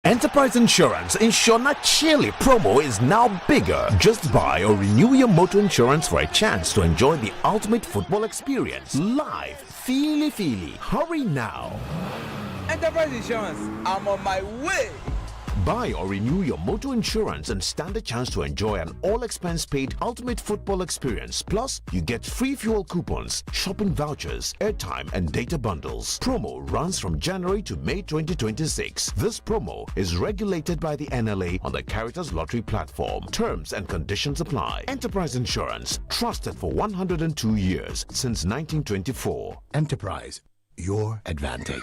Enterprise Insurance Insurna Chile promo is now bigger. Just buy or renew your motor insurance for a chance to enjoy the ultimate football experience. Live, feely. Hurry now. Enterprise Insurance, I'm on my way. Buy or renew your motor insurance and stand a chance to enjoy an all-expense-paid ultimate football experience. Plus, you get free fuel coupons, shopping vouchers, airtime, and data bundles. Promo runs from January to May 2026. This promo is regulated by the NLA on the Caritas Lottery platform. Terms and conditions apply. Enterprise Insurance, trusted for 102 years since 1924. Enterprise, your advantage.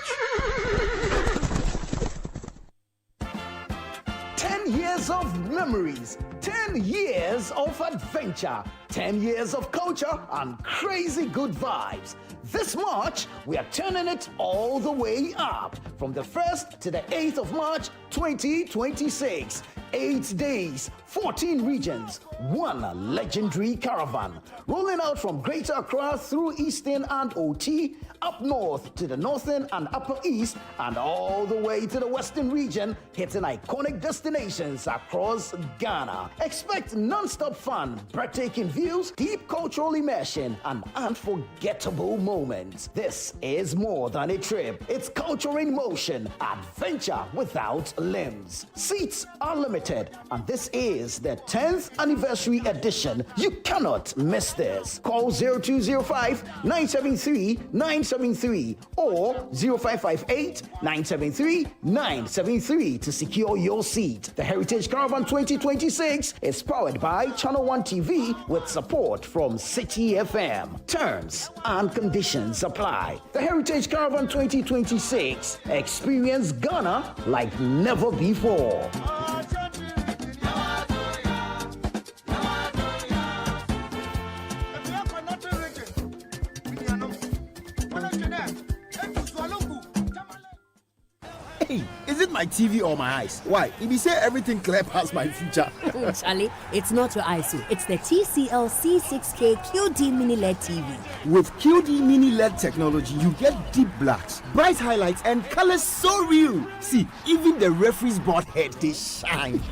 10 years of memories, 10 years of adventure, 10 years of culture and crazy good vibes. This March, we are turning it all the way up from the 1st to the 8th of March 2026. 8 days, 14 regions, one legendary caravan. Rolling out from Greater Accra through Eastern and OT, up north to the Northern and Upper East, and all the way to the Western region, hitting iconic destinations across Ghana. Expect non-stop fun, breathtaking views, deep cultural immersion, and unforgettable moments. This is more than a trip. It's culture in motion, adventure without limbs. Seats are limited, and this is the 10th anniversary edition. You cannot miss this. Call 0205-973-973 or 0558-973-973 to secure your seat. The Heritage Caravan 2026 is powered by Channel 1 TV with support from Citi FM. Terms and conditions apply. The Heritage Caravan 2026. Experience Ghana like never before. Hey, is it my TV or my eyes? Why? If you say everything clear past my future. Charlie, it's not your eyes, it's the TCL C6K QD Mini LED TV. With QD Mini LED technology, you get deep blacks, bright highlights, and colors so real. See, even the referee's board head, they shine.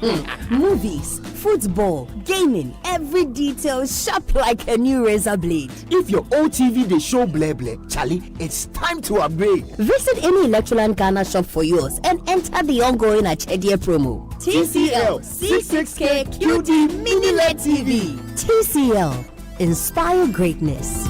Movies, football, gaming, every detail sharp like a new razor blade. If your old TV they show bleh bleh, Charlie, it's time to upgrade. Visit any Electroland Ghana shop for yours and enter the ongoing Achedia promo. TCL C6K QD Mini LED TV. TCL, inspire greatness.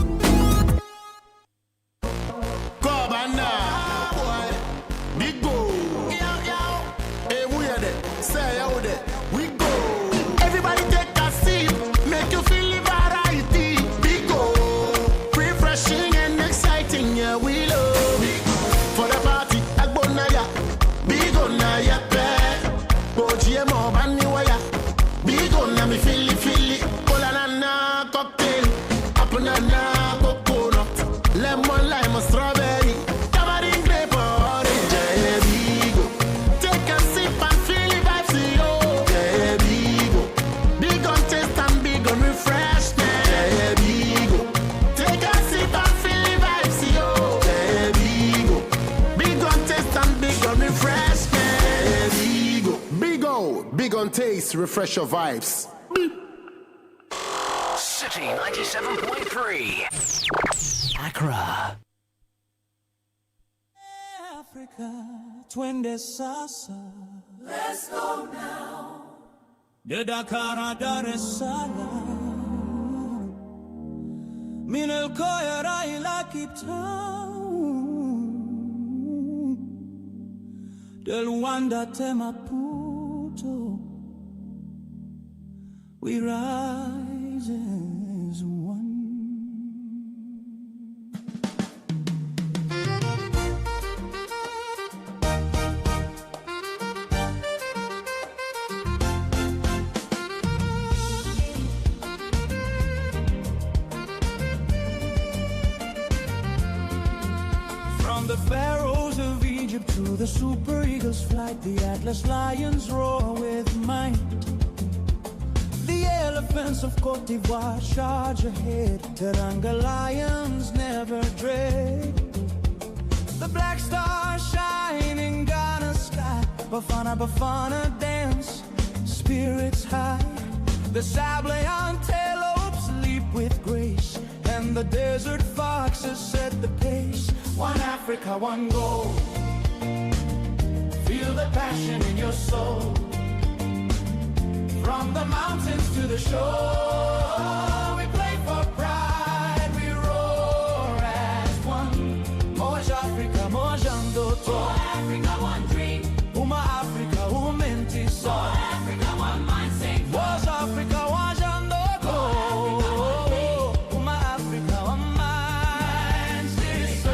Taste, refresh your vibes. City 97.3 Accra. Africa, twende sasa. Let's go now. De Dakar, Dar es Salaam. Minel Koya, Raila, Cape Town. De Luanda, Maputo. We rise as one. From the pharaohs of Egypt to the super eagles flight, the Atlas lions roar with might. The elephants of Cote d'Ivoire charge ahead. Teranga lions never dread. The black stars shine in Ghana's sky. Bafana dance, spirits high. The sable antelopes leap with grace, and the desert foxes set the pace. One Africa, one goal. Feel the passion in your soul. From the mountains to the shore, we play for pride, we roar as one. Moj Africa, Mojando, More Africa, one dream. Uma Africa, umenti so. More Africa, one mind, sing. Moj Africa, one jando, Uma Africa, one mind, sing so.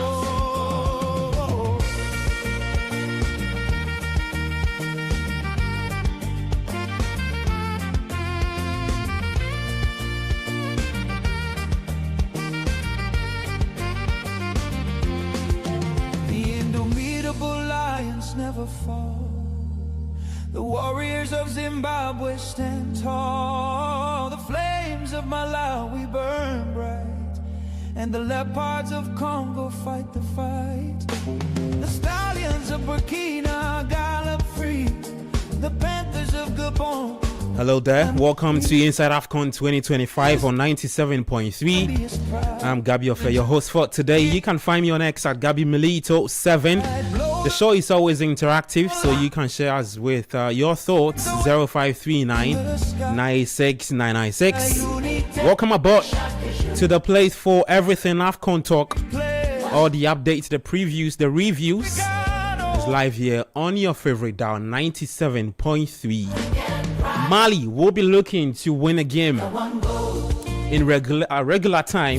Never fall. The warriors of Zimbabwe stand tall. The flames of Malawi burn bright, and the leopards of Congo fight the fight. The stallions of Burkina gallop free. The panthers of Gabon. Hello there, welcome to Inside AFCON 2025 on 97.3. I'm Gabi Ofe, your host for today. You can find me on X at Gabi Milito7. The show is always interactive, so you can share us with your thoughts. 0539 986 996. Welcome aboard to the place for everything AFCON talk. All the updates, the previews, the reviews is live here on your favorite dial 97.3. Mali will be looking to win a game in regular time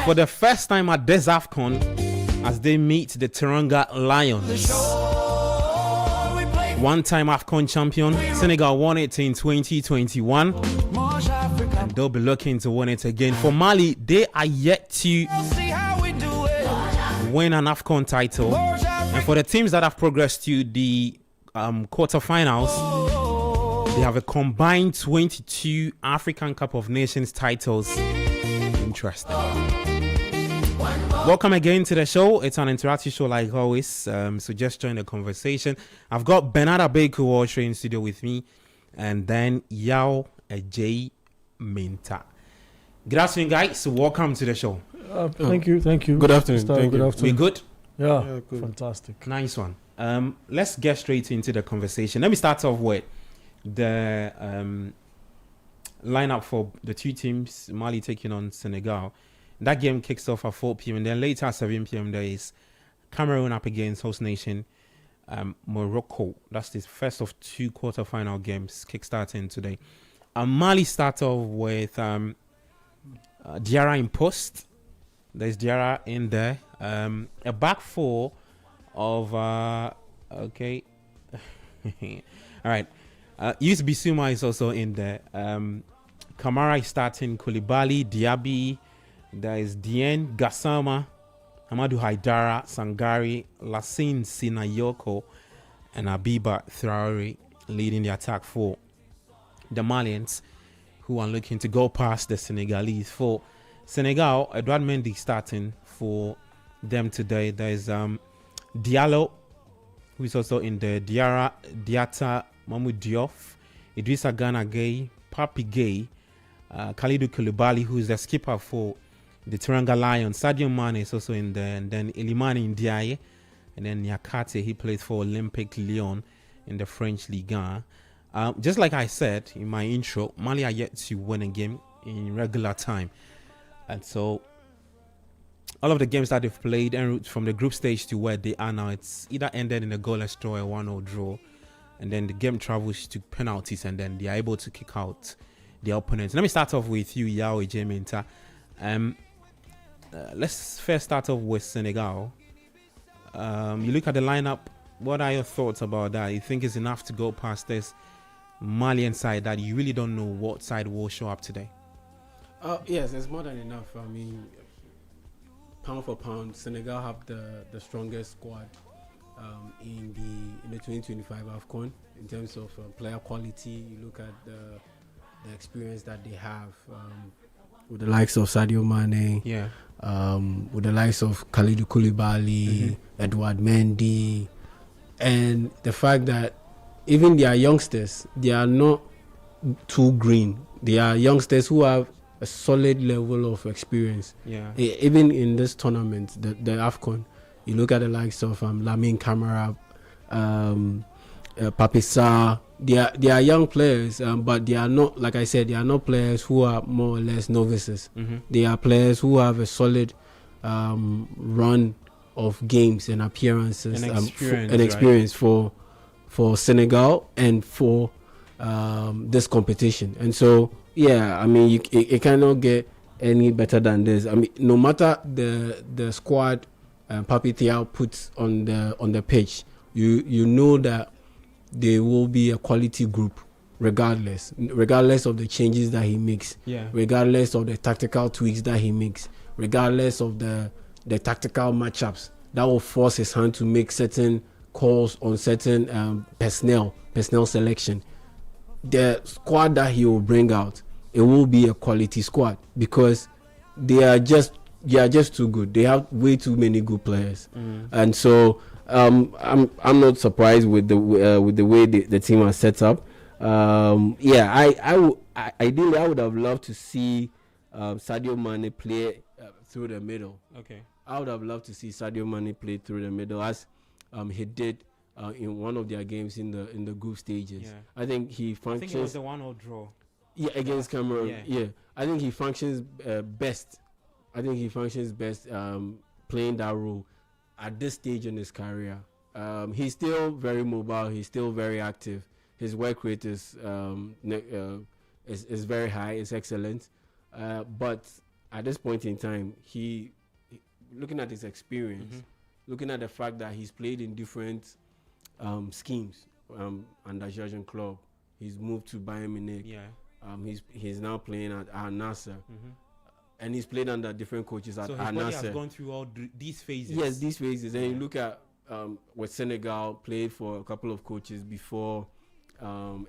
for the first time at this AFCON as they meet the Teranga Lions. One-time AFCON champion, Senegal won it in 2021, and they'll be looking to win it again. For Mali, they are yet to win an AFCON title, and for the teams that have progressed to the quarterfinals, they have a combined 22 African Cup of Nations titles. Interesting. Welcome again to the show. It's an interactive show like always, so just join the conversation. I've got Bernard Abeku also in studio with me, and then Yao J. Minta. Good afternoon, guys. So welcome to the show. Thank you. Good afternoon. Good afternoon. We good? Yeah, good. Fantastic. Nice one. Let's get straight into the conversation. Let me start off with the lineup for the two teams, Mali taking on Senegal. That game kicks off at 4 p.m. and then later at 7 p.m. there is Cameroon up against host nation Morocco. That's the first of two quarterfinal games kickstarting today. Mali start off with Diarra in post. There's Diarra in there. A back four of okay. All right. Yus Bissouma is also in there. Kamara is starting. Koulibaly, Diaby. There is Dieng, Gassama, Amadou Haidara, Sangari, Lassine Sinayoko, and Abiba Traore leading the attack for the Malians, who are looking to go past the Senegalese. For Senegal, Edouard Mendy starting for them today. There is Diallo, who is also in the Diarra, Diatta, Mahmoud Diouf, Idrissa Gana Gueye, Papi Gueye, Kalidou Koulibaly, who is the skipper for the Teranga Lions. Sadio Mane is also in there, and then Elimane Ndiaye, and then Niakate, he plays for Olympique Lyon in the French Ligue 1. Just like I said in my intro, Mali are yet to win a game in regular time, and so all of the games that they've played en route from the group stage to where they are now, it's either ended in a goalless draw, a 1-0 draw, and then the game travels to penalties, and then they are able to kick out their opponents. Let me start off with you, Yao J. Minta. Let's first start off with Senegal. You look at the lineup. What are your thoughts about that? You think it's enough to go past this Malian side that you really don't know what side will show up today? Yes, it's more than enough. I mean, pound for pound, Senegal have the strongest squad in the 2025 AFCON in terms of player quality. You look at the experience that they have. With the likes of Sadio Mane, with the likes of Kalidou Koulibaly, Edouard Mendy, and the fact that even their youngsters, they are not too green. They are youngsters who have a solid level of experience. Yeah. Even in this tournament, the AFCON, you look at the likes of Lamine Camara, Papisa. They are young players, but they are not, like I said, they are not players who are more or less novices. They are players who have a solid run of games and appearances and experience for Senegal and for this competition. And so, yeah, I mean, it cannot get any better than this. I mean, no matter the squad Papi Thiaw puts on the pitch, you know that they will be a quality group regardless of the changes that he makes, regardless of the tactical tweaks that he makes, regardless of the tactical matchups that will force his hand to make certain calls on certain personnel selection. The squad that he will bring out, it will be a quality squad because they are just too good. They have way too many good players, and so I'm not surprised with the way the team are set up. Ideally I would have loved to see Sadio Mane play through the middle. Okay. I would have loved to see Sadio Mane play through the middle as he did in one of their games in the group stages. Yeah. I think he functions. I think it was the 1-0 draw. Yeah, against Cameroon. Yeah. I think he functions best. Playing that role at this stage in his career. He's still very mobile. He's still very active. His work rate is very high. It's excellent. But at this point in time, he looking at his experience, looking at the fact that he's played in different schemes under Jurgen Klopp. He's moved to Bayern Munich. Yeah. He's now playing at Al Nassr. And he's played under different coaches at Al Nassr. So his body has gone through all these phases. Yes, these phases. And you look at with Senegal, played for a couple of coaches before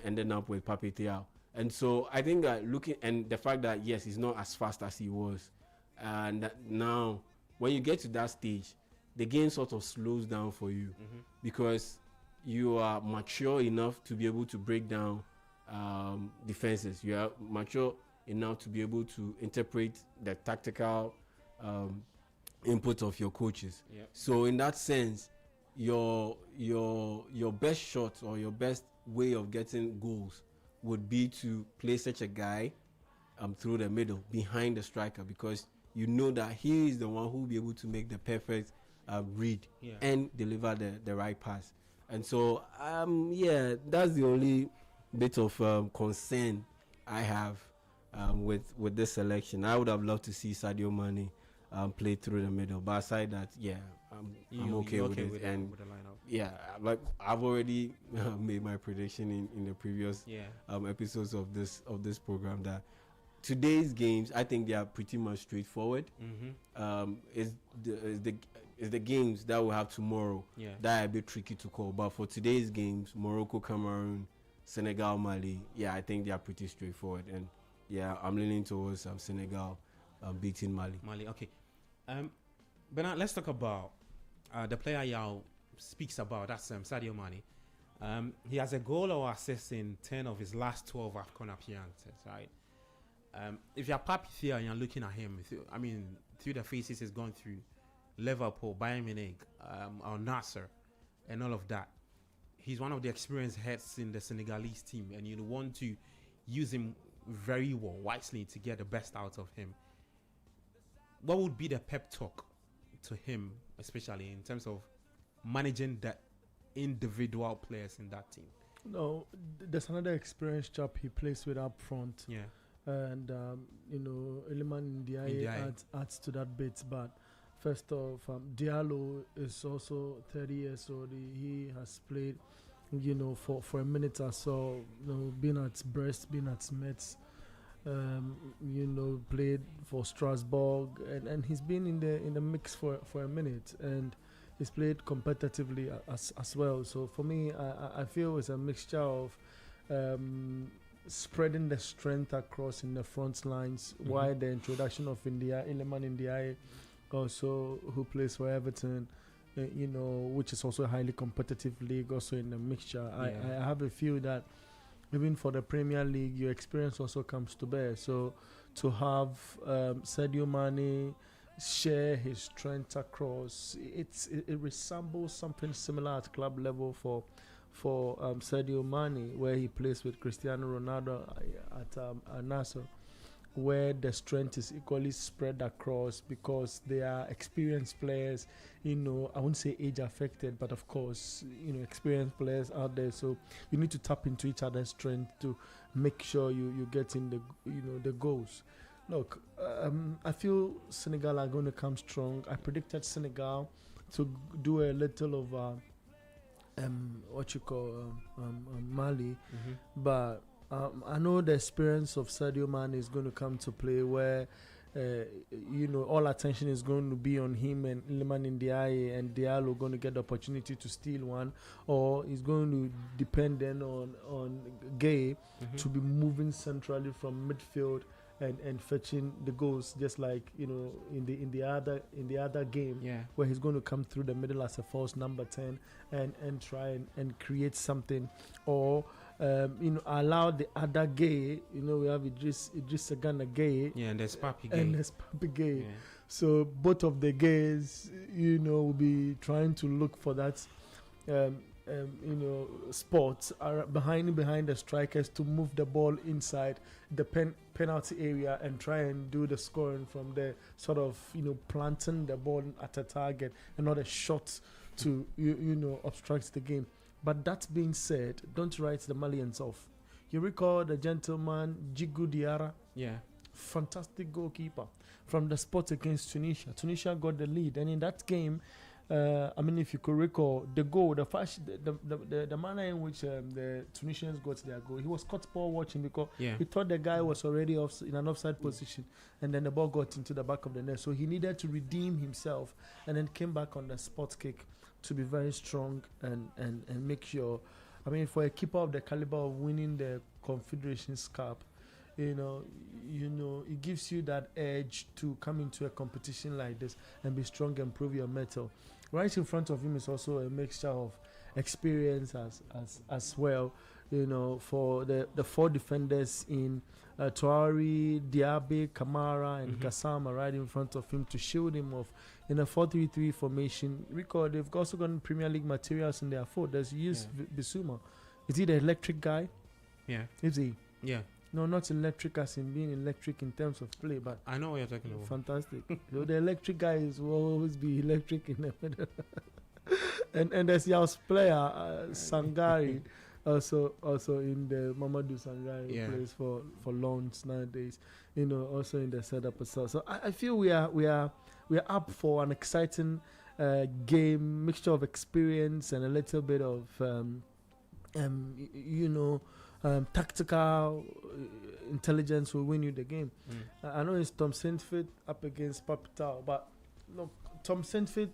ending up with Papi Thiaw. And so I think that and the fact that, yes, he's not as fast as he was. And that now, when you get to that stage, the game sort of slows down for you because you are mature enough to be able to break down defenses. You are mature enough to be able to interpret the tactical input of your coaches. Yep. So in that sense, your best shot or your best way of getting goals would be to play such a guy through the middle behind the striker, because you know that he is the one who will be able to make the perfect read and deliver the right pass. And so that's the only bit of concern I have with this selection. I would have loved to see Sadio Mane play through the middle, but aside that, I'm okay with it. And with the lineup. like I've already made my prediction in the previous episodes of this program that today's games, I think they are pretty much straightforward. Is the games that we'll have tomorrow that are a bit tricky to call. But for today's games, Morocco, Cameroon, Senegal, Mali, I think they are pretty straightforward. And I'm leaning towards Senegal beating Mali. Okay. Bernard, let's talk about the player Yao speaks about. That's Sadio Mane. He has a goal or assist in 10 of his last 12 AFCON appearances, right? If you're Papi Thiaw and you're looking at him, through the phases he's gone through, Liverpool, Bayern Munich, Al Nassr, and all of that, he's one of the experienced heads in the Senegalese team, and you want to use him very well, wisely, to get the best out of him. What would be the pep talk to him, especially in terms of managing the individual players in that team? No, there's another experienced chap he plays with up front. Yeah. And, Iliman Ndiaye adds to that bit. But first off, Diallo is also 30 years old. He has played, for a minute or so, been at Brest, been at Metz, played for Strasbourg, and he's been in the mix for a minute, and he's played competitively as well. So for me, I feel it's a mixture of spreading the strength across in the front lines, while the introduction of Iliman Ndiaye, also who plays for Everton, which is also a highly competitive league, also in the mixture. I have a feel that even for the Premier League, your experience also comes to bear. So to have Sadio Mane share his strength across, it resembles something similar at club level for Sadio Mane, where he plays with Cristiano Ronaldo at Nasser, where the strength is equally spread across because they are experienced players, I won't say age affected, but of course, experienced players out there. So you need to tap into each other's strength to make sure you get in the goals. Look, I feel Senegal are going to come strong. I predicted Senegal to do a little of Mali, but I know the experience of Sadio Mane is going to come to play where all attention is going to be on him and Iliman Ndiaye, and Diallo going to get the opportunity to steal one, or he's going to depend then on Gay to be moving centrally from midfield and fetching the goals, just like in the other game, where he's going to come through the middle as a false number 10 and try and create something, or allow the other Gay. We have Idris Sagana Gay, and there's Papi Gay. Yeah. So both of the Gays, will be trying to look for that spots are behind the strikers to move the ball inside the penalty area and try and do the scoring from there, sort of planting the ball at a target and not a shot to obstruct the game. But that being said, don't write the Malians off. You recall the gentleman Djigui Diarra? Yeah. Fantastic goalkeeper from the spot against Tunisia. Tunisia got the lead, and in that game, if you could recall the goal, the manner in which the Tunisians got their goal, he was caught ball watching because he thought the guy was already in an offside position, and then the ball got into the back of the net. So he needed to redeem himself, and then came back on the spot kick to be very strong and make sure. For a keeper of the caliber of winning the Confederations Cup, it gives you that edge to come into a competition like this and be strong and prove your mettle. Right in front of him is also a mixture of experience as well. For the four defenders in Traore, Diaby, Kamara, and Gassama right in front of him to shield him off in a 4-3-3 formation. Recall, they've also got Premier League materials in their foot. There's Bissouma. Is he the electric guy? Yeah. Is he? Yeah. No, not electric as in being electric in terms of play, but I know what you're talking about. Fantastic. So the electric guys will always be electric in the middle. and there's y'all's player, Sangari, also in the Mamadou Sangari who plays for Lons nowadays. Also in the setup as well. So I feel we are up for an exciting game, mixture of experience and a little bit of tactical intelligence will win you the game. I know it's Tom Saintfiet up against Papitao, but look, Tom Saintfiet,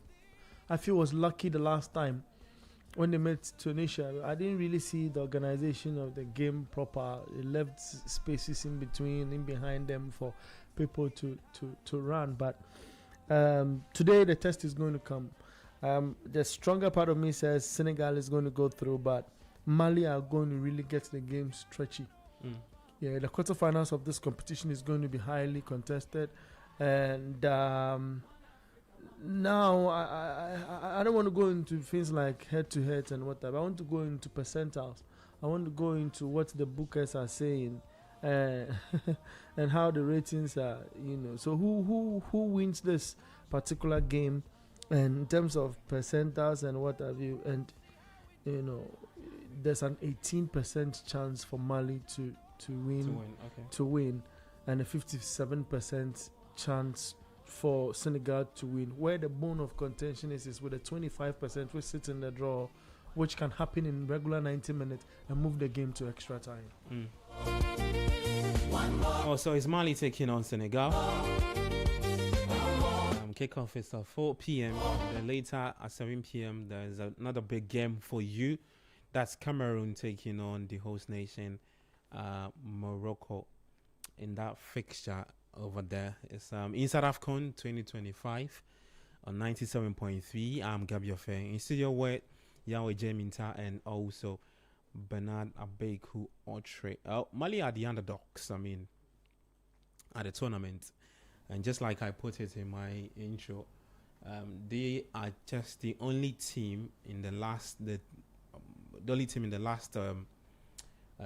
I feel, was lucky the last time when they met Tunisia. I didn't really see the organization of the game proper. It left spaces in between, in behind them for people to run. But today the test is going to come. The stronger part of me says Senegal is going to go through, but Mali are going to really get the game stretchy. Yeah, the quarterfinals of this competition is going to be highly contested, and now I don't want to go into things like head-to-head and whatever. I want to go into percentiles. I want to go into what the bookers are saying, and how the ratings are. So who wins this particular game, and in terms of percentiles and what have you, and there's an 18% chance for Mali to win, and a 57% chance for Senegal to win. Where the bone of contention is with a 25% which sits in the draw, which can happen in regular 90 minutes and move the game to extra time. So is Mali taking on Senegal? Kickoff is at 4 p.m. Then later at 7 p.m. there's another big game for you. That's Cameroon taking on the host nation, Morocco, in that fixture over there. It's inside AFCON 2025. on 97.3. I'm Gabriel Faye. In studio with Yahweh Jaminta and also Bernard Abeku Otre. Mali are the underdogs, at the tournament. And just like I put it in my intro, they are just the only team in the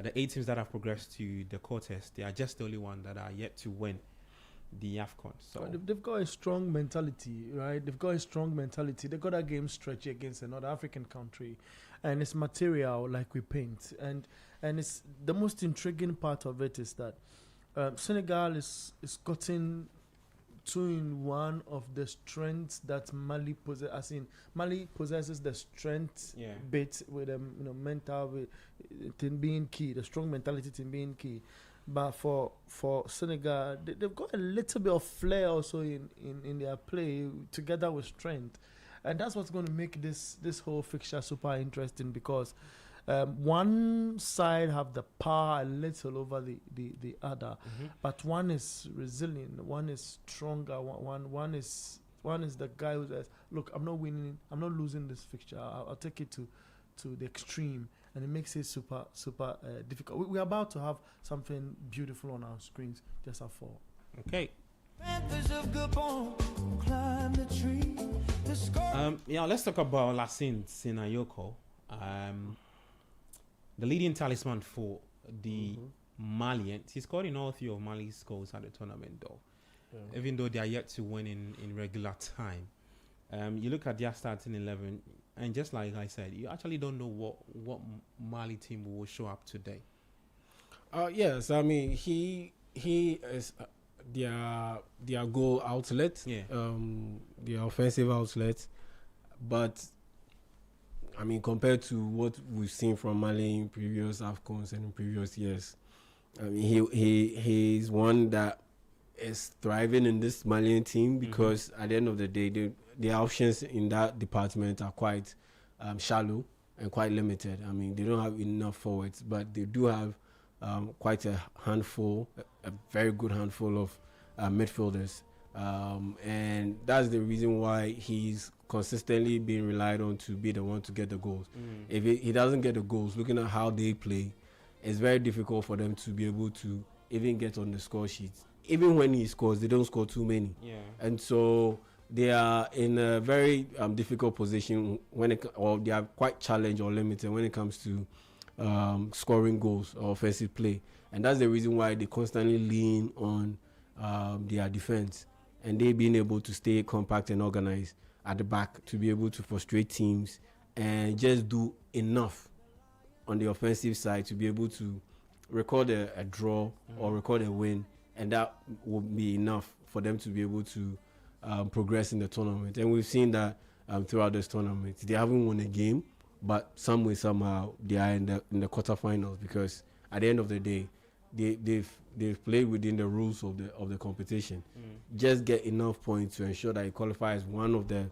the 8 teams that have progressed to the quarters. They are just the only one that are yet to win the AFCON. So they've got a strong mentality, right? They've got a strong mentality. They got a game stretch against another African country, and it's material like we paint. And it's the most intriguing part of it is that Senegal is gotten 2-in-1 of the strengths that Mali possesses. As in, Mali possesses the strength bit with mental thing being key, the strong mentality thing being key. But for Senegal, they've got a little bit of flair also in their play together with strength, and that's what's going to make this whole fixture super interesting, because one side have the power a little over the other, but one is resilient, one is stronger, one is the guy who says, look, I'm not winning, I'm not losing this fixture, I'll take it to the extreme, and it makes it super difficult. We're about to have something beautiful on our screens just at 4. Okay. Let's talk about Lassine Sinayoko. The leading talisman for the Malians. He scored in all 3 of Mali's goals at the tournament, though. Yeah. Even though they are yet to win in regular time. You look at their starting 11, and just like I said, you actually don't know what Mali team will show up today. Yes, he is their goal outlet, their offensive outlet, but compared to what we've seen from Mali in previous AFCONs and in previous years, he's one that is thriving in this Malian team, because at the end of the day, the options in that department are quite shallow and quite limited. They don't have enough forwards, but they do have quite a very good handful of midfielders. And that's the reason why he's consistently being relied on to be the one to get the goals. If he doesn't get the goals, looking at how they play, it's very difficult for them to be able to even get on the score sheets. Even when he scores, they don't score too many. And so they are in a very difficult position or they are quite challenged or limited when it comes to scoring goals or offensive play. And that's the reason why they constantly lean on their defense, and they being able to stay compact and organized at the back to be able to frustrate teams and just do enough on the offensive side to be able to record a draw or record a win, and that will be enough for them to be able to progress in the tournament. And we've seen that throughout this tournament. They haven't won a game, but some way, somehow, they are in the quarterfinals, because at the end of the day, they've played within the rules of the competition. Just get enough points to ensure that you qualify as one of the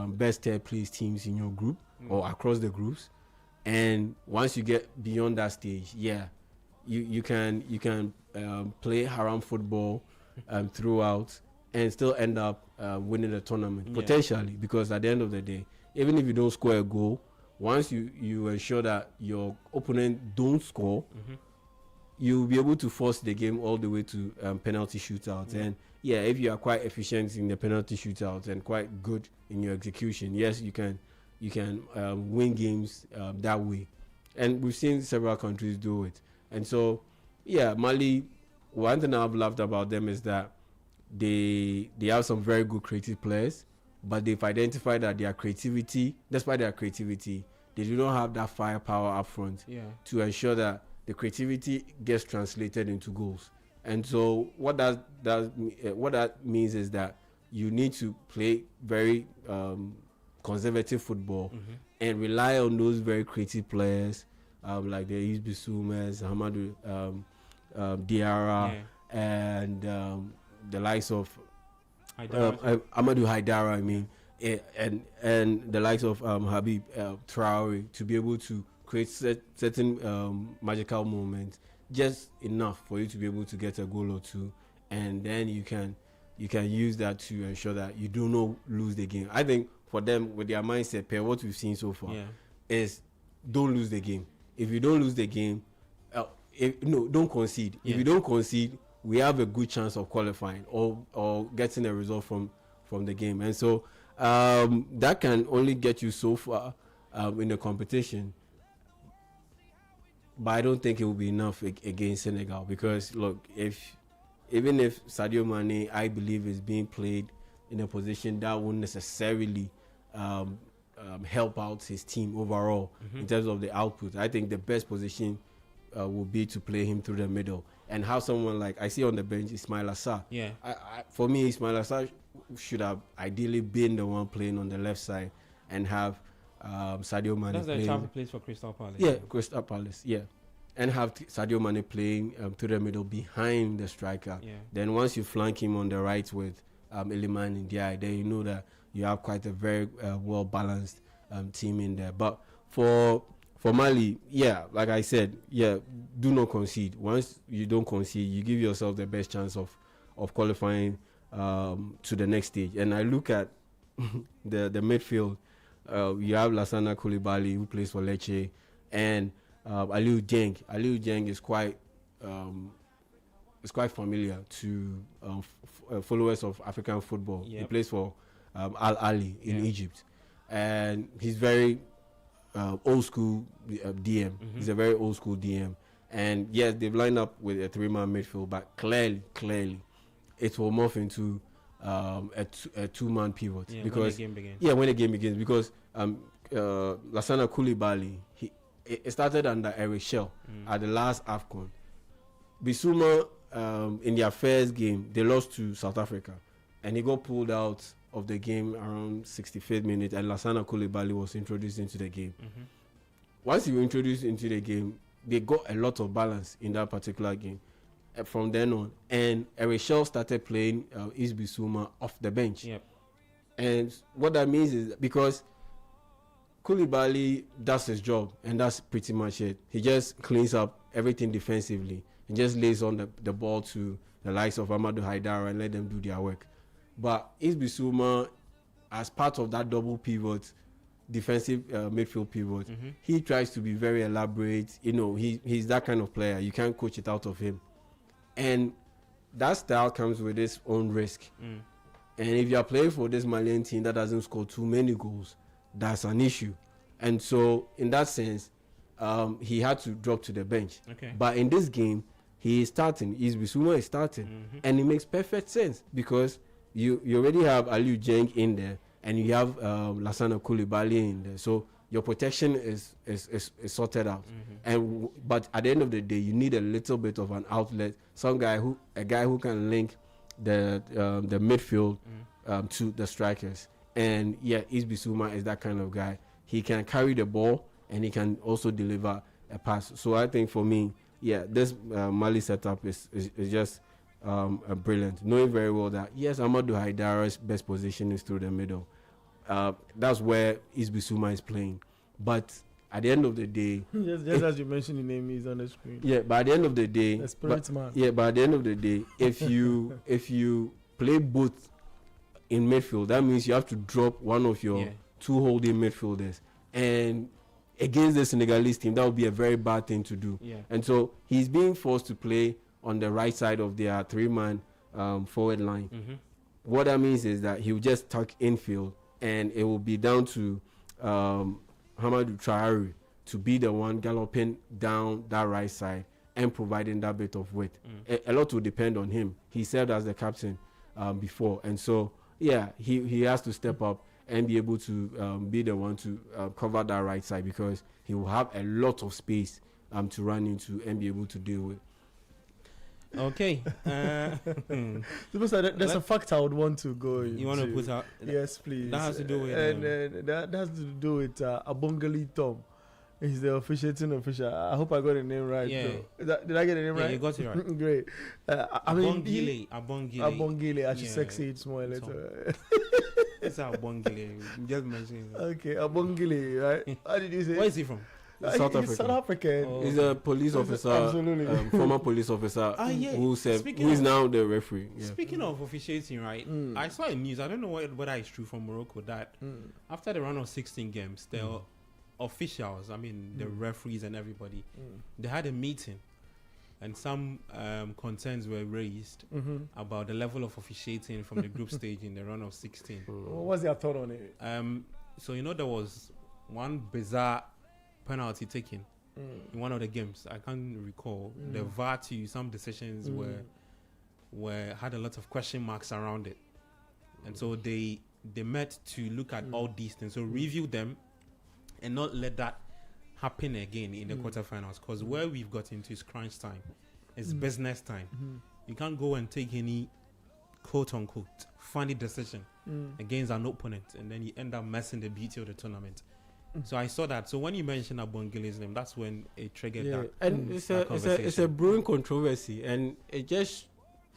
best third-place teams in your group or across the groups. And once you get beyond that stage, you can play haram football throughout and still end up winning the tournament potentially, because at the end of the day, even if you don't score a goal, once you ensure that your opponent don't score, you'll be able to force the game all the way to penalty shootouts. And if you are quite efficient in the penalty shootouts and quite good in your execution, yes, you can win games that way. And we've seen several countries do it. And so, Mali, one thing I've loved about them is that they have some very good creative players, but they've identified that despite their creativity, they do not have that firepower up front to ensure that the creativity gets translated into goals. And so what that means is that you need to play very conservative football and rely on those very creative players like the Yves Bissoumas, Hamadou Diarra, and the likes of Amadou Haidara, and the likes of Habib Traore, to be able to create certain magical moments, just enough for you to be able to get a goal or two, and then you can you can use that to ensure that you do not lose the game. I think for them, with their mindset, per what we've seen so far, is don't lose the game. If you don't lose the game, don't concede. If you don't concede, we have a good chance of qualifying or getting a result from the game. And so that can only get you so far in the competition. But I don't think it will be enough against Senegal, because look, even if Sadio Mane, I believe, is being played in a position that won't necessarily help out his team overall in terms of the output. I think the best position will be to play him through the middle and have someone like I see on the bench, Ismail Assar. Yeah. For me, Ismail Assar should have ideally been the one playing on the left side and have Sadio Mane. That's the chap who plays for Crystal Palace. Yeah, Crystal Palace. Yeah. And have Sadio Mane playing through the middle behind the striker. Yeah. Then once you flank him on the right with Iliman Ndiaye, then you know that you have quite a very well balanced team in there. But for Mali, yeah, like I said, yeah, do not concede. Once you don't concede, you give yourself the best chance of qualifying to the next stage. And I look at the midfield. You have Lassana Coulibaly, who plays for Lecce, and Aliou Dieng. Aliou Dieng is quite familiar to followers of African football. Yep. He plays for Al Ahly in Egypt, and he's very old school DM. He's a very old school DM, and yes, they've lined up with a 3-man midfield, but clearly, it will morph into a 2-man pivot because when the game begins. Yeah, when the game begins, because Lassana Coulibaly, it started under Eric Shell at the last AFCON. Bissouma, in their first game, they lost to South Africa, and he got pulled out of the game around 65th minute, and Lassana Coulibaly was introduced into the game. Once you were introduced into the game, they got a lot of balance in that particular game from then on. And Eric Shell started playing Bissouma off the bench. Yep. And what that means is because Coulibaly does his job, and that's pretty much it. He just cleans up everything defensively and just lays on the ball to the likes of Amadou Haidara and let them do their work. But Bissouma, as part of that double pivot, defensive midfield pivot, he tries to be very elaborate. You know, he's that kind of player. You can't coach it out of him. And that style comes with its own risk. And if you are playing for this Malian team that doesn't score too many goals, that's an issue. And so, in that sense, he had to drop to the bench. Okay. But in this game, he is starting. Bissouma is starting. And it makes perfect sense because you already have Aliou Dieng in there, and you have Lassana Coulibaly in there. So your protection is sorted out. But at the end of the day, you need a little bit of an outlet, a guy who can link the midfield to the strikers. And yeah, Bissouma is that kind of guy. He can carry the ball and he can also deliver a pass. So I think for me, yeah, this Mali setup is just brilliant. Knowing very well that yes, Amadou Haidara's best position is through the middle. That's where Bissouma is playing. But at the end of the day, just as you mentioned, the name is on the screen. Yeah, but at the end of the day, man. Yeah, but at the end of the day, if you play both in midfield, that means you have to drop one of your two holding midfielders, and against the Senegalese team, that would be a very bad thing to do. And so he's being forced to play on the right side of their 3-man forward line. What that means is that he'll just tuck infield, and it will be down to Hamadou Traoré to be the one galloping down that right side and providing that bit of width. A lot will depend on him. He served as the captain before, and so yeah, he has to step up and be able to be the one to cover that right side, because he will have a lot of space to run into and be able to deal with. Okay. There's a fact I would want to go into. You want to put out? Yes, please. That has to do with... that has to do with Abongali Tom. He's the officiating official. I hope I got the name right. Yeah. Did I get the name right? Yeah, you got it right. Great. Abongile. I should sexy it more later. It's Abongile. Just mentioning that. Okay, Abongile, right? How did you say? Where is he from? South He's South African. He's a police officer, Absolutely. Former police officer Yeah. who is now the referee. Yeah. Speaking of officiating, right? I saw in news. I don't know whether it's true from Morocco that after the round of 16 games, the officials, I mean the referees and everybody, they had a meeting, and some concerns were raised about the level of officiating from the group stage in the round of 16. What was their thought on it? So there was one bizarre penalty taken in one of the games. I can't recall. The VAR to some decisions were had a lot of question marks around it, and so they met to look at all these things, so review them, and not let that happen again in the quarterfinals. Because where we've got into is crunch time, it's business time. You can't go and take any quote unquote funny decision against an opponent, and then you end up messing the beauty of the tournament. So I saw that. So when you mentioned Abongile's name, that's when it triggered that. And it's a brewing controversy, and it just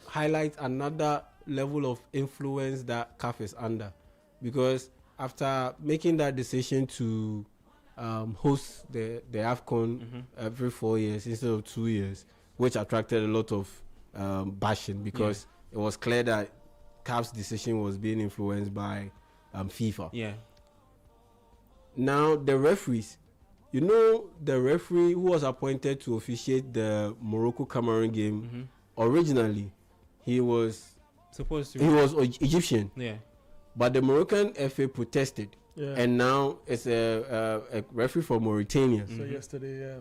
highlights another level of influence that CAF is under, because after making that decision to host the AFCON every 4 years instead of 2 years, which attracted a lot of bashing, because it was clear that CAF's decision was being influenced by FIFA. Yeah. Now the referees, the referee who was appointed to officiate the Morocco Cameroon game, originally he was Egyptian. Yeah. But the Moroccan FA protested, and now it's a referee from Mauritania. So yesterday,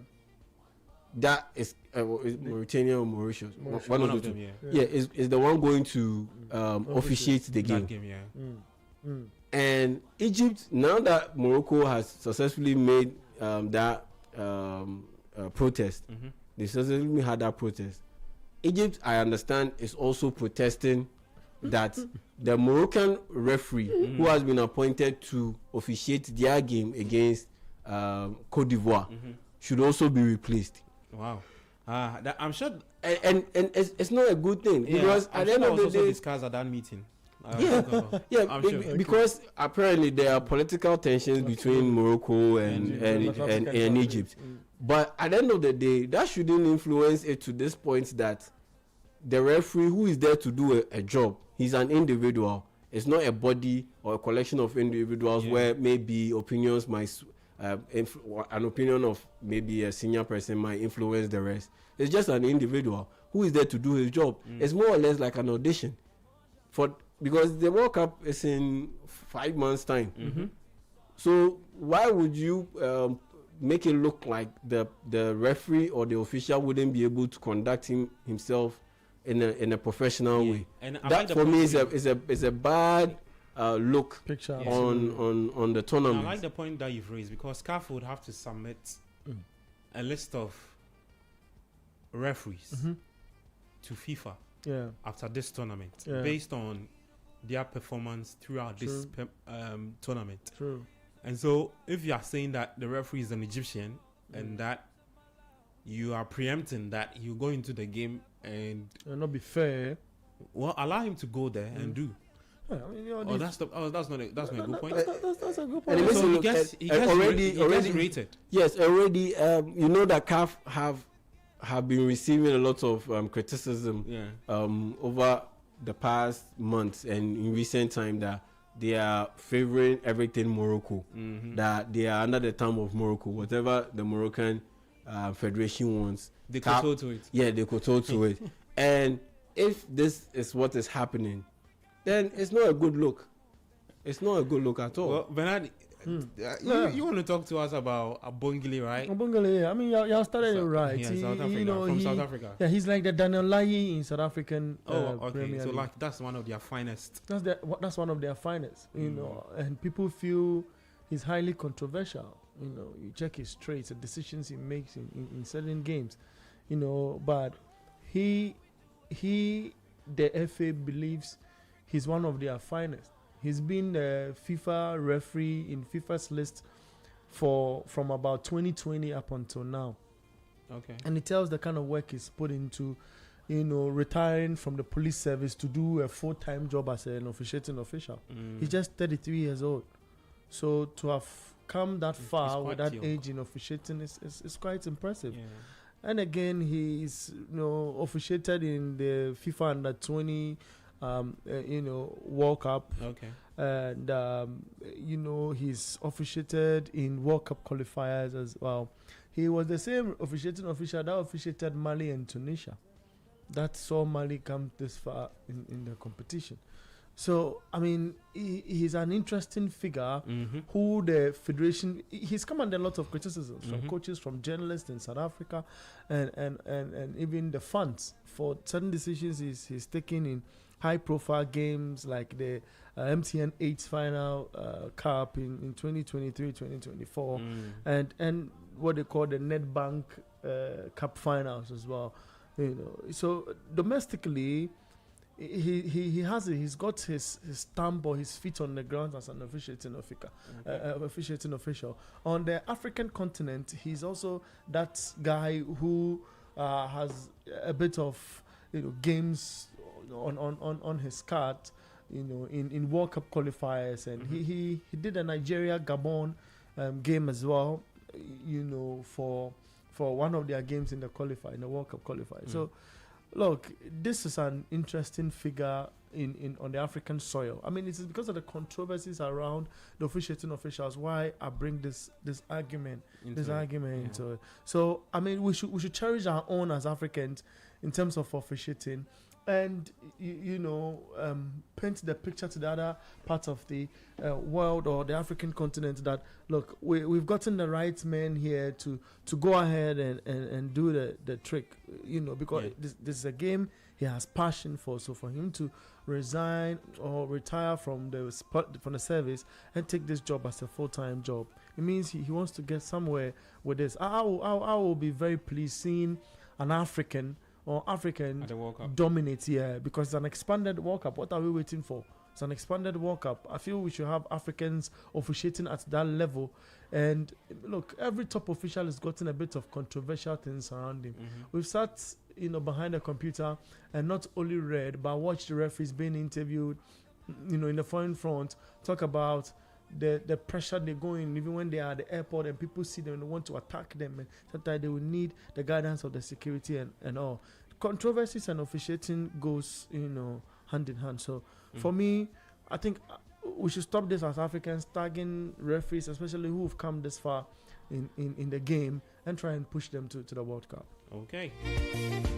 that is Mauritania or Mauritius. One of them, is the one going to officiate the game. And Egypt, now that Morocco has successfully made that protest, they successfully had that protest. Egypt, I understand, is also protesting that the Moroccan referee who has been appointed to officiate their game against Cote d'Ivoire should also be replaced. Wow. I'm sure, and it's not a good thing, because at the end of the day, discussed at that meeting. Because apparently there are political tensions between Morocco and Egypt. But at the end of the day, that shouldn't influence it to this point that the referee who is there to do a job, he's an individual. It's not a body or a collection of individuals where maybe opinions might, an opinion of maybe a senior person might influence the rest. It's just an individual who is there to do his job. It's more or less like an audition because the World Cup is in 5 months' time. So why would you make it look like the referee or the official wouldn't be able to conduct himself in a professional way? And that for me is a bad look picture on the tournament. I like the point that you've raised, because CAF would have to submit a list of referees to FIFA after this tournament based on their performance throughout this tournament. True. And so if you are saying that the referee is an Egyptian and that you are preempting that you go into the game and not be fair, well, allow him to go there and do. Yeah, I mean, that's not a good point. That's a good point. And So he gets rated. Yes, already. That CAF have been receiving a lot of criticism over the past months and in recent time, that they are favoring everything Morocco, that they are under the thumb of Morocco. Whatever the Moroccan Federation wants, they kowtow to it. Yeah, they kowtow to it. And if this is what is happening, then it's not a good look. It's not a good look at all. Well, Bernard, you want to talk to us about Abongile, right? Abongile, I mean, y'all started it right. From South Africa. Yeah, he's like the Daniel Lai in South African. Okay. Premier So League. that's one of their finest. That's one of their finest. And people feel he's highly controversial. You check his traits, the decisions he makes in certain games. But the FA believes he's one of their finest. He's been the FIFA referee in FIFA's list from about 2020 up until now. Okay. And it tells the kind of work he's put into, retiring from the police service to do a full-time job as an officiating official. He's just 33 years old. So to have come that far with that young. age in officiating is quite impressive. Yeah. And again, he's officiated in the FIFA Under-20 World Cup. Okay. And he's officiated in World Cup qualifiers as well. He was the same officiating official that officiated Mali and Tunisia. That saw Mali come this far in the competition. So, I mean, he's an interesting figure who the federation... He's come under a lot of criticism from coaches, from journalists in South Africa, and even the fans for certain decisions he's taking in high-profile games like the MTN 8 Final Cup in 2023-2024, and what they call the Nedbank Cup Finals as well. So domestically... He's got his stamp or his feet on the ground as an officiating official. On the African continent, he's also that guy who has a bit of games on his card, in World Cup qualifiers, and he did a Nigeria Gabon game as well, for one of their games in the World Cup qualifier. So. Look, this is an interesting figure on the African soil. I mean, it is because of the controversies around the officiating officials why I bring this argument into it. So, I mean, we should cherish our own as Africans in terms of officiating, and paint the picture to the other parts of the world or the African continent that look, we've gotten the right men here to go ahead and do the trick, because this is a game he has passion for. So for him to resign or retire from the service and take this job as a full-time job, it means he wants to get somewhere with this. I will be very pleased seeing an African dominate here, because it's an expanded World Cup. What are we waiting for? It's an expanded World Cup. I feel we should have Africans officiating at that level. And look, every top official has gotten a bit of controversial things around him. We've sat, behind a computer and not only read, but watched the referees being interviewed, in the foreign front, talk about the pressure they go in, even when they are at the airport and people see them and they want to attack them, and sometimes they will need the guidance of the security and all. Controversies and officiating goes, hand in hand. So for me, I think we should stop this as Africans, tagging referees, especially who have come this far in the game, and try and push them to the World Cup. Okay.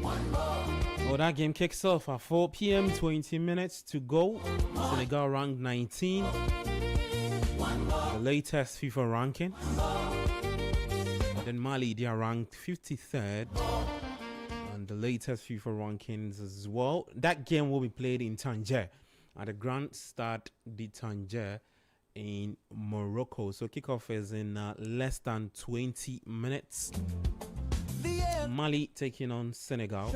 Well, that game kicks off at 4 p.m., 20 minutes to go. Senegal ranked 19. The latest FIFA ranking. And then Mali, they are ranked 53rd. And the latest FIFA rankings as well. That game will be played in Tanger at the Grand Stade de Tanger in Morocco. So kickoff is in less than 20 minutes. Mali taking on Senegal.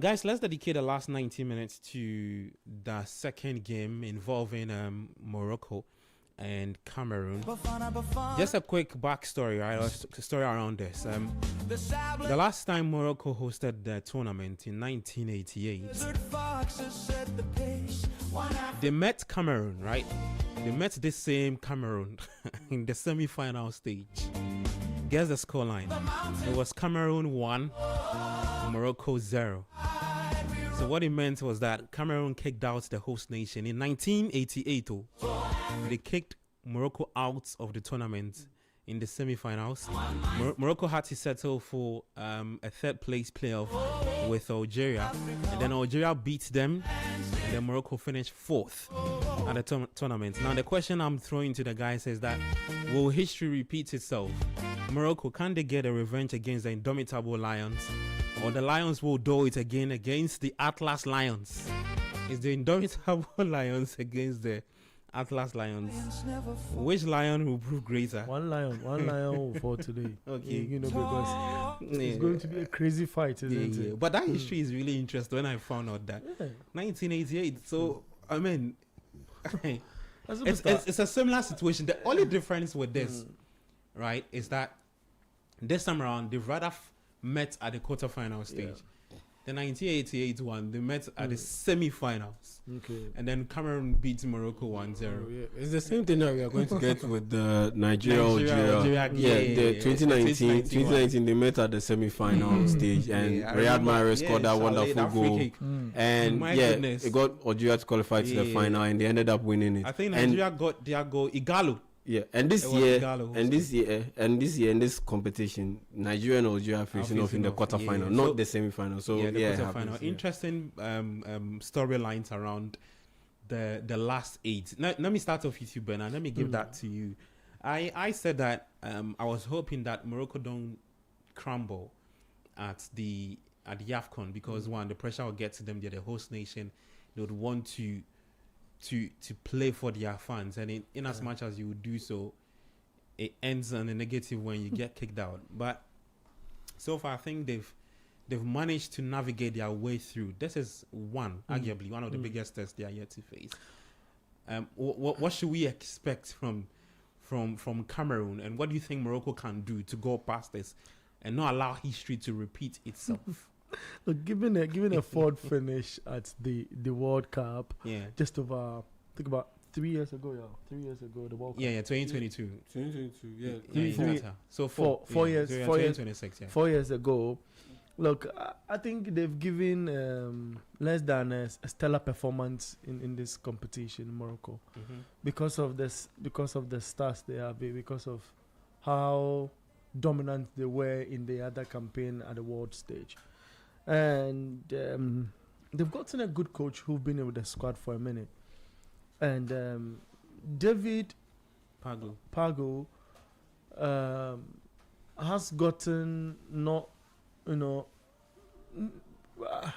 Guys, let's dedicate the last 90 minutes to the second game involving Morocco and Cameroon. Just a quick backstory, right? Or story around this. The last time Morocco hosted the tournament in 1988, they met Cameroon, right? They met this same Cameroon in the semi-final stage. Guess the scoreline. It was Cameroon 1, Morocco 0. So what it meant was that Cameroon kicked out the host nation in 1988. They kicked Morocco out of the tournament in the semi-finals. Morocco had to settle for a third place playoff with Algeria, and then Algeria beat them, and then Morocco finished fourth at the tournament. Now the question I'm throwing to the guys is that, will history repeat itself? Morocco, can they get a revenge against the indomitable Lions, or the Lions will do it again against the Atlas Lions? Is the indomitable Lions against the Atlas Lions? Which lion will prove greater? One lion will fall today. Okay. Because it's going to be a crazy fight, isn't it? But that history is really interesting when I found out that 1988. So, I mean, it's a similar situation. The only difference with this, right, is that this time around, they've rather met at the quarterfinal stage. The 1988 one, they met at the semi-finals. Okay. And then Cameroon beat Morocco 1-0. Oh, yeah. It's the same thing that we are going to get with the Nigeria. The 2019 they met at the semi-final stage, and Riyad Mahrez scored that wonderful goal. And it got Algeria to qualify to the final, and they ended up winning it. I think Nigeria got their goal, Igalo. Yeah, and this year in this competition, Nigeria and Algeria are facing off in the quarterfinal, not the semi-final. So the quarterfinal. Interesting storylines around the last 8. Now, let me start off with you, Bernard. Let me give that to you. I said that I was hoping that Morocco don't crumble at the AFCON because one, the pressure will get to them. They're the host nation. They would want to play for their fans, and in as much as you would do so, it ends on a negative when you get kicked out. But so far, I think they've managed to navigate their way through. This is arguably one of the biggest tests they are yet to face. What should we expect from Cameroon, and what do you think Morocco can do to go past this and not allow history to repeat itself? Look, given a fourth finish at the World Cup, just over, I think about 3 years ago, the World Cup. 2022. 2022, So 4 years, 2026, 4 years ago. Look, I think they've given less than a stellar performance in this competition in Morocco, because of the stars they have, because of how dominant they were in the other campaign at the world stage. And they've gotten a good coach who've been with the squad for a minute. And David Pago has gotten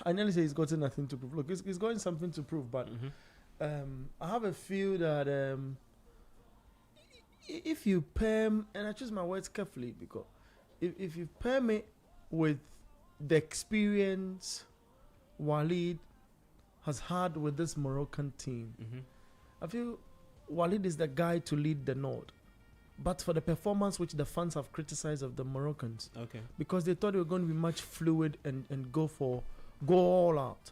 I nearly say he's gotten nothing to prove. Look, he's gotten something to prove, but I have a feel that if you pair, and I choose my words carefully, because if you pair me with the experience Walid has had with this Moroccan team, I feel Walid is the guy to lead the North. But for the performance which the fans have criticized of the Moroccans, because they thought they were going to be much fluid and go all out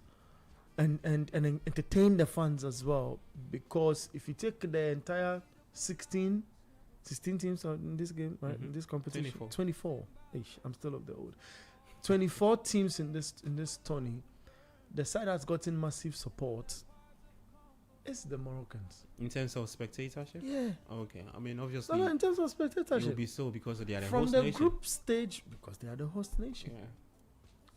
and entertain the fans as well. Because if you take the entire 16 teams in this game, right, in this competition, 24. I'm still of the old. 24 teams in this tourney. The side that's gotten massive support is the Moroccans. In terms of spectatorship? Yeah. Okay. I mean, obviously. No, in terms of spectatorship. It will be so because they are the from host the nation. group stage, because they are the host nation. Yeah.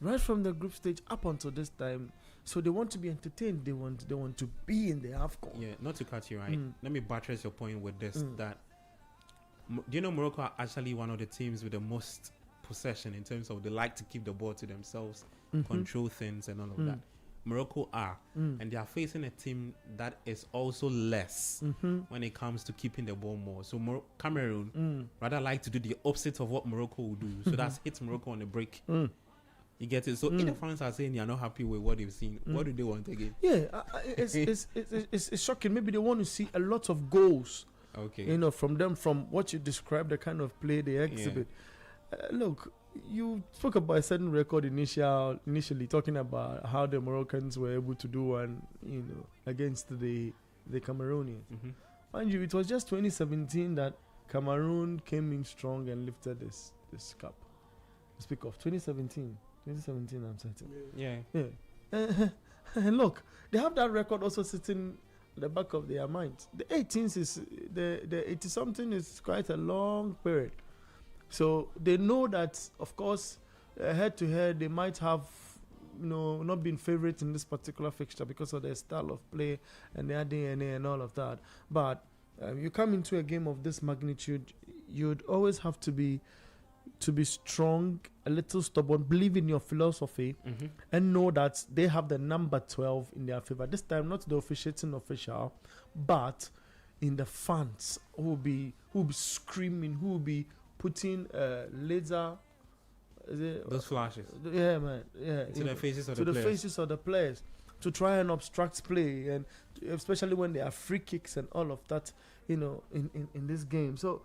Right from the group stage up until this time, so they want to be entertained. They want to be in the AFCON. Yeah. Not to cut you right. Let me buttress your point with this. That do you know Morocco are actually one of the teams with the most possession in terms of they like to keep the ball to themselves, control things and all of that. Morocco are, and they are facing a team that is also less when it comes to keeping the ball more. So Cameroon rather like to do the opposite of what Morocco will do. So that's hit Morocco on the break. You get it? So if the fans are saying they are not happy with what they've seen, what do they want again? Yeah, it's shocking. Maybe they want to see a lot of goals. Okay. From them, from what you described, the kind of play they exhibit. Look, you spoke about a certain record initially talking about how the Moroccans were able to do one, against the Cameroonians. Mind you, it was just 2017 that Cameroon came in strong and lifted this cup. Speak of 2017, I'm certain. Yeah. And look, they have that record also sitting at the back of their minds. The 18th is the 80-something is quite a long period. So they know that, of course, head to head, they might have, not been favorites in this particular fixture because of their style of play and their DNA and all of that. But you come into a game of this magnitude, you'd always have to be strong, a little stubborn, believe in your philosophy, and know that they have the number 12 in their favor. This time, not the officiating official, but in the fans who will be screaming, who will be putting laser. Those flashes. Yeah, man. Yeah. To the faces of the faces of the players, to try and obstruct play, and especially when there are free kicks and all of that, in this game. So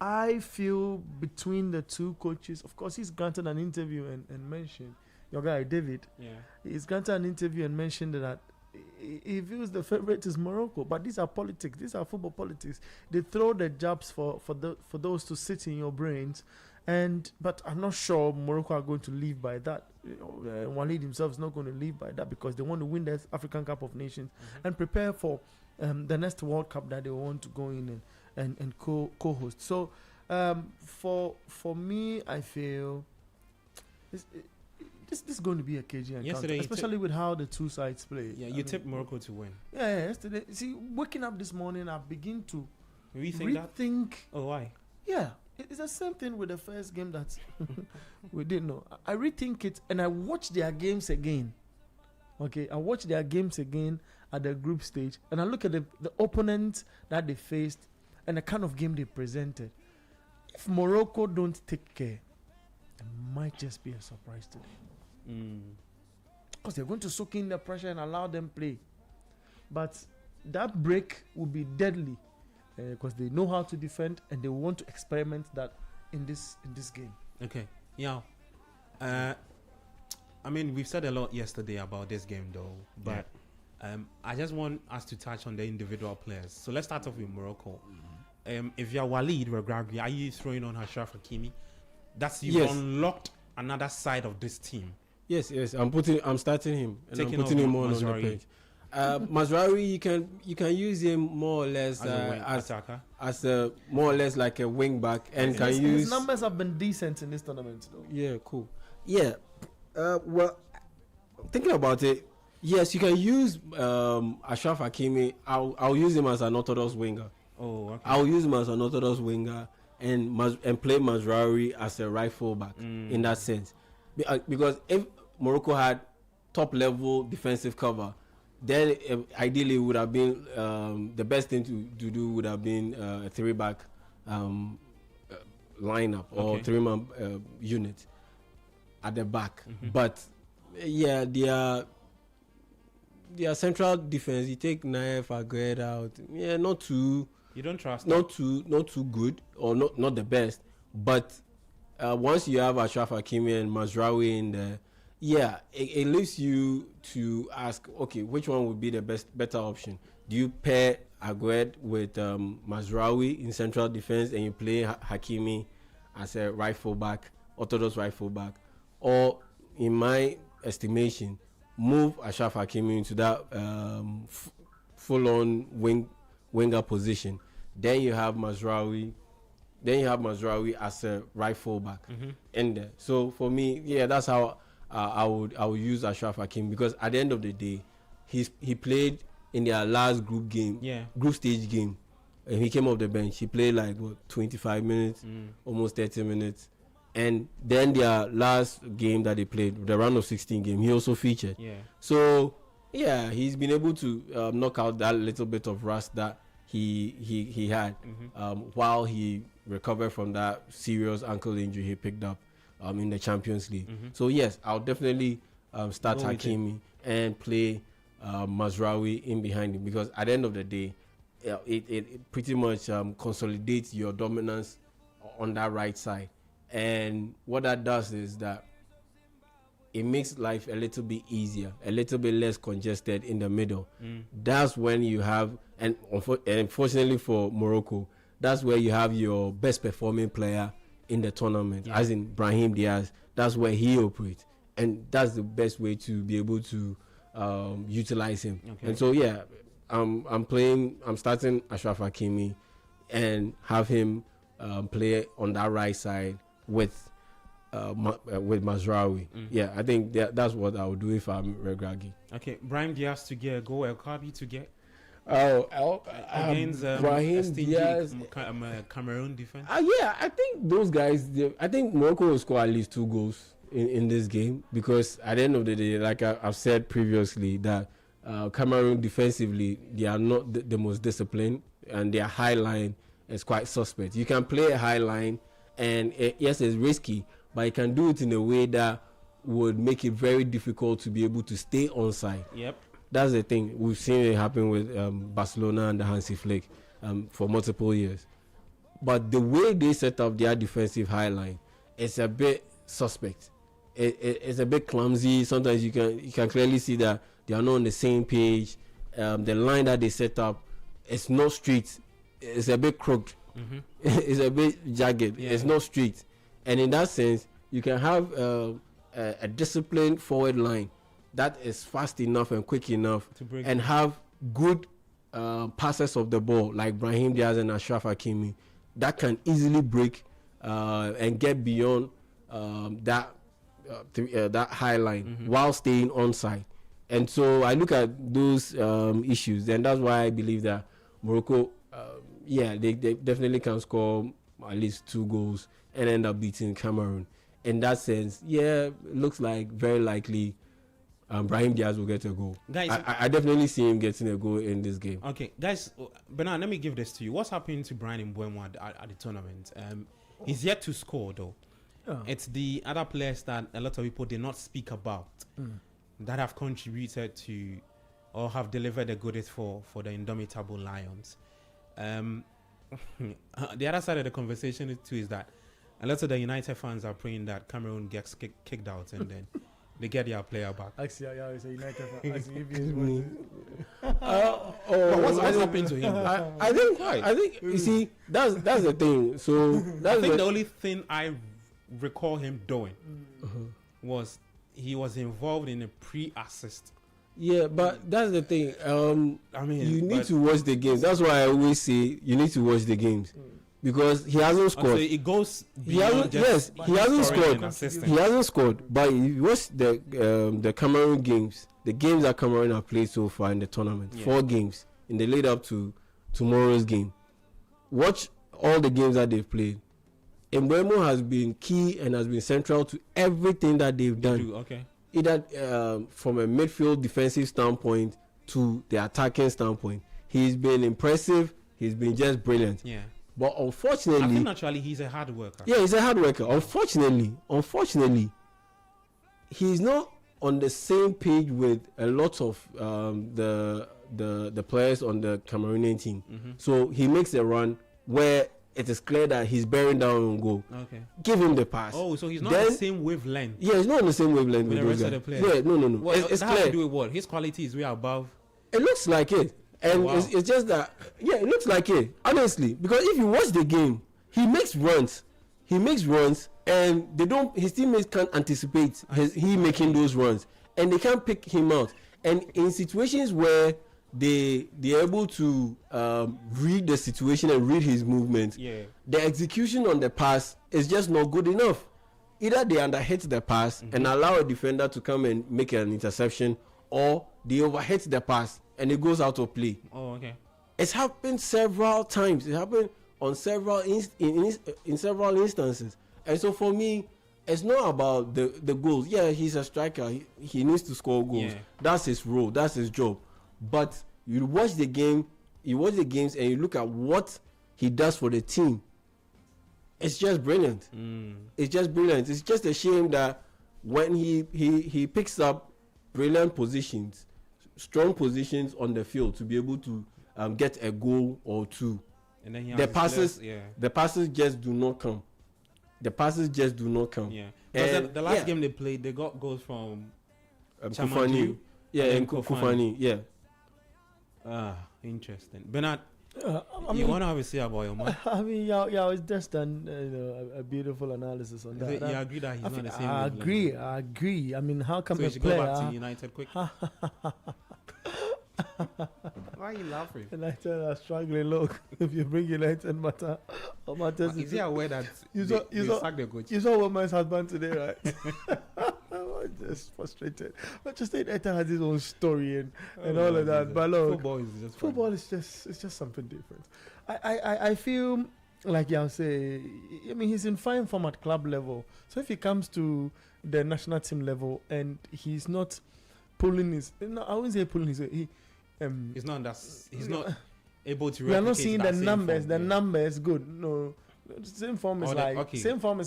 I feel between the two coaches, of course, he's granted an interview and mentioned, your guy David, Yeah. he's granted an interview and mentioned that he feels the favorite is Morocco, but these are politics. These are football politics. They throw the jabs for those to sit in your brains, but I'm not sure Morocco are going to live by that. Walid himself is not going to live by that because they want to win the African Cup of Nations and prepare for the next World Cup that they want to go in and co-host. So for me, I feel this is going to be a cagey encounter, especially with how the two sides play. Yeah, you tipped Morocco to win. Yeah, yesterday. See, waking up this morning, I begin to rethink. Oh, why? Yeah, it's the same thing with the first game that we didn't know. I rethink it and I watch their games again. Okay, I watch their games again at the group stage and I look at the opponents that they faced and the kind of game they presented. If Morocco don't take care, it might just be a surprise to them. Because they're going to soak in the pressure and allow them play. But that break will be deadly because they know how to defend and they want to experiment that in this game. Okay. Yeah. I mean, we've said a lot yesterday about this game, though. But I just want us to touch on the individual players. So let's start off with Morocco. If you're Walid Regragui, are you throwing on Ashraf Hakimi? You've unlocked another side of this team. Yes. I'm starting him and I'm putting him on the page. Mazraoui, you can use him more or less as a more or less like a wing back, and his numbers have been decent in this tournament, though. Yeah, cool. Yeah, well, thinking about it, yes, you can use Ashraf Hakimi. I'll use him as an orthodox winger. Oh, okay. I'll use him as an orthodox winger and play Mazraoui as a right fullback in that sense, because if Morocco had top level defensive cover, then ideally it would have been the best thing to do would have been a 3-back lineup or 3-man unit at the back. But yeah, their central defense, you take Naif Aguerd out, yeah, not too. You don't trust. Not too good or not the best. But once you have Ashraf Hakimi and Mazraoui in there, yeah, it leaves you to ask, okay, which one would be the better option? Do you pair Aguerd with Mazraoui in central defense and you play Hakimi as a right fullback, orthodox right fullback, or in my estimation, move Ashraf Hakimi into that full-on winger position? Then you have Mazraoui as a right fullback in there. So for me, yeah, that's how I would use Ashraf Hakimi, because at the end of the day, he played in their last group stage game, and he came off the bench. He played like 25 minutes, almost 30 minutes, and then their last game that they played, the round of 16 game, he also featured. Yeah. So yeah, he's been able to knock out that little bit of rust that he had while he recovered from that serious ankle injury he picked up in the Champions League. So yes, I'll definitely start Hakimi and play Mazraoui in behind him, because at the end of the day, it pretty much consolidates your dominance on that right side. And what that does is that it makes life a little bit easier, a little bit less congested in the middle. That's when you have, and unfortunately for Morocco, that's where you have your best performing player in the tournament, as in Brahim Diaz. That's where he operates, and that's the best way to be able to utilize him. And so yeah, I'm starting Ashraf Hakimi and have him play on that right side with Mazraoui. Yeah, I think that's what I would do if I'm Regragui. Okay, Brahim Diaz to get a goal, El Kabi to get against Brahim Diaz, Cameroon defense. Yeah, I think those guys. I think Morocco will score at least 2 goals in this game, because at the end of the day, like I've said previously, that Cameroon defensively, they are not the most disciplined, and their high line is quite suspect. You can play a high line, and yes, it's risky, but you can do it in a way that would make it very difficult to be able to stay onside. Yep. That's the thing. We've seen it happen with Barcelona and the Hansi Flick for multiple years. But the way they set up their defensive high line is a bit suspect. it's a bit clumsy. Sometimes you can clearly see that they are not on the same page. The line that they set up, it's not straight. It's a bit crooked. Mm-hmm. It's a bit jagged. Yeah. It's not straight. And in that sense, you can have a disciplined forward line that is fast enough and quick enough and have good passes of the ball, like Brahim Diaz and Ashraf Hakimi, that can easily break and get beyond that high line while staying onside. And so I look at those issues, and that's why I believe that Morocco, they definitely can score at least 2 goals and end up beating Cameroon. In that sense, it looks like very likely Brahim Diaz will get a goal. Guys, I definitely see him getting a goal in this game. Okay, guys, Bernard, let me give this to you. What's happening to Brian Mbeumo at the tournament? He's yet to score, though. Oh. It's the other players that a lot of people did not speak about that have contributed to or have delivered the goodest for the indomitable Lions. The other side of the conversation too is that a lot of the United fans are praying that Cameroon gets kicked out and then they get their player back. Actually, it's a United fan. What's happening to him? I think you see that's the thing. So I think the only thing I recall him doing was he was involved in a pre-assist. Yeah, but that's the thing. You need to watch the games. That's why I always say you need to watch the games. Because he hasn't scored. So it goes. He hasn't scored. He hasn't scored. But if you watch the Cameroon games, the games that Cameroon have played so far in the tournament, 4 games in the lead up to tomorrow's game. Watch all the games that they've played. Mbeumo has been key and has been central to everything that they've done. Okay. Either from a midfield defensive standpoint to the attacking standpoint, he's been impressive. He's been just brilliant. Yeah. But unfortunately, I think naturally he's a hard worker. Yeah, he's a hard worker. Unfortunately, he's not on the same page with a lot of the players on the Cameroonian team. So he makes a run where it is clear that he's bearing down on goal. Okay. Give him the pass. Oh, so he's not on the same wavelength. Yeah, he's not on the same wavelength with the rest of the players. Yeah, no. Well, it's clear. clear. To do with what? His quality is way above. It looks like it. And it's just that, it looks like it, honestly. Because if you watch the game, he makes runs, and his teammates can't anticipate he making those runs, and they can't pick him out. And in situations where they're able to read the situation and read his movement, the execution on the pass is just not good enough. Either they underhit the pass and allow a defender to come and make an interception, or they overhit the pass and it goes out of play. Oh, okay. It's happened several times. It happened on several in several instances. And so for me, it's not about the goals. Yeah, he's a striker. He needs to score goals. Yeah. That's his role. That's his job. But you watch the games and you look at what he does for the team. It's just brilliant. It's just brilliant. It's just a shame that when he picks up brilliant positions, strong positions on the field to be able to get a goal or 2, and then the passes just do not come. Yeah. Because the last game they played, they got goals from Kufani. Yeah, and Kufani. Yeah. Interesting. Bernard, you want to have a say about your man? I mean, it's just done a beautiful analysis on that. You agree that he's not the same? I agree. I mean, how come so a player... go back to United quick? Why are you laughing? United are struggling. Look, if you bring United matters... Is he aware that you sacked the coach? You saw Woman's husband today, right? I'm just frustrated. Manchester United has his own story and all of that. But look, football is just something different. I feel like I'll say, I mean, he's in fine form at club level. So if he comes to the national team level and he's not pulling his, no, I wouldn't say pulling his, he's not able to. We are not seeing the numbers. The numbers good. No. Same form is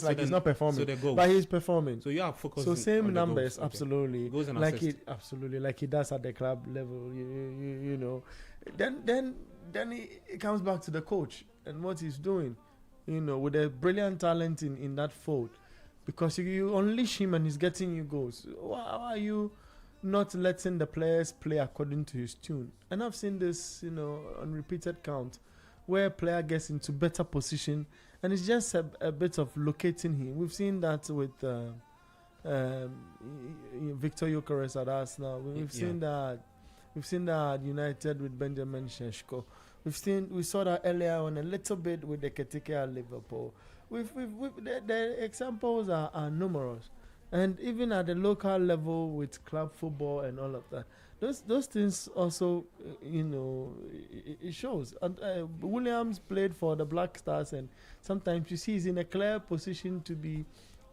he's not performing, but he's performing. So you are focused. So same numbers, goals. Absolutely, goals and like he does at the club level. You know, then it comes back to the coach and what he's doing. You know, with a brilliant talent in that fold. because you unleash him and he's getting you goals. Why are you not letting the players play according to his tune? And I've seen this, on repeated count, where a player gets into better position, and it's just a bit of locating him. We've seen that with Victor Gyökeres at Arsenal. We've seen that United with Benjamin Sesko. We saw that earlier on a little bit with the Keteke at Liverpool. The examples are numerous, and even at the local level with club football and all of that, those things also, it shows. And Williams played for the Black Stars, and sometimes you see he's in a clear position to be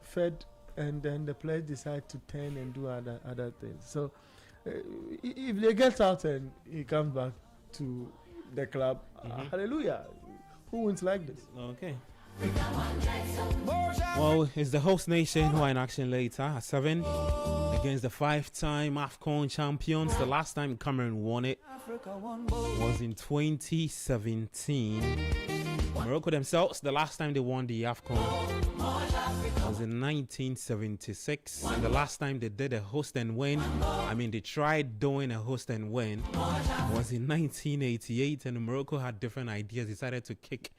fed, and then the players decide to turn and do other things. So if they get out and he comes back to the club, hallelujah. Who wins like this? Okay. Well, it's the host nation who are in action later at 7 against the 5-time AFCON champions. The last time Cameroon won it was in 2017. Morocco themselves, the last time they won the AFCON was in 1976. And the last time they did a host and win, they tried doing a host and win, was in 1988. And Morocco had different ideas, decided to kick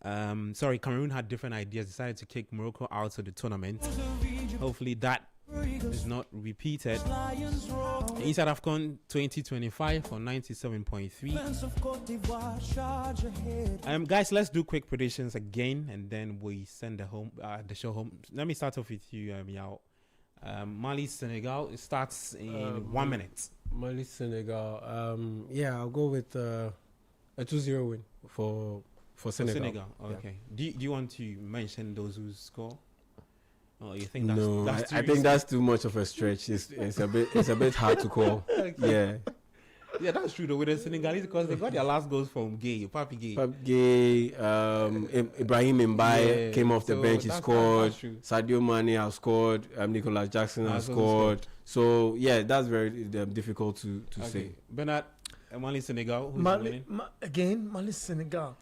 Cameroon had different ideas, decided to kick Morocco out of the tournament. Hopefully that is not repeated. Inside AFCON 2025 on 97.3. Guys, let's do quick predictions again, and then we send the show home. Let me start off with you, Yao. Mali, Senegal, it starts in 1 minute. Mali, Senegal. I'll go with a 2-0 win for Senegal. Okay. Yeah. Do you want to mention those who score? Oh, you think that's no? That's I think that's too much of a stretch. It's a bit hard to call. Okay. Yeah, that's true though with the Senegalese, because they got their last goals from Papi Gay. Ibrahim Mbaye came off the bench. He scored. Sadio Mane has scored. Nicolas Jackson has scored. So yeah, that's very difficult to say. Bernard. Mali, Senegal. Who's winning? Mali, Senegal.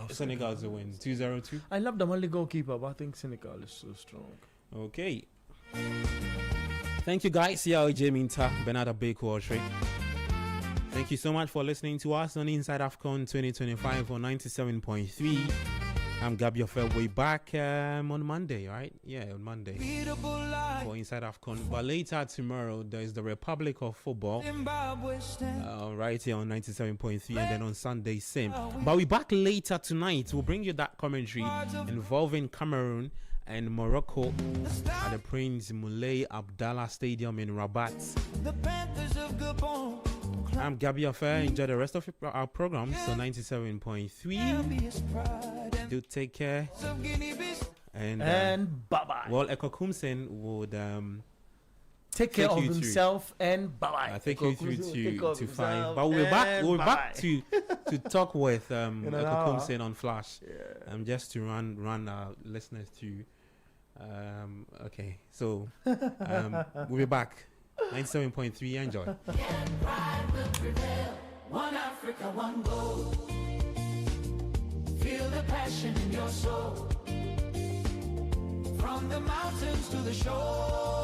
Senegal is a win. 2-0-2. I love the Mali goalkeeper, but I think Senegal is so strong. Okay. Thank you, guys. Yao Minta, Bernard Abeku. Thank you so much for listening to us on Inside AFCON 2025 on 97.3. I'm Gabi Ofel, way back on Monday, right? Yeah, on Monday for Inside AFCON. But later tomorrow, there's the Republic of Football right here on 97.3, and then on Sunday, same. But we're back later tonight. We'll bring you that commentary involving Cameroon and Morocco at the Prince Moulay Abdallah Stadium in Rabat. I'm Gabi Affair. Enjoy the rest of our programs on 97.3. Do take care. And bye-bye. Well, Eko Kumsen would take care of himself and bye-bye. Take you through to 5. But we'll be back to talk with Eko Kumsen on Flash. Yeah. Just to run our listeners through. Okay, so we'll be back. 97.3, enjoy. One Africa, one goal. Feel the passion in your soul. From the mountains to the shore.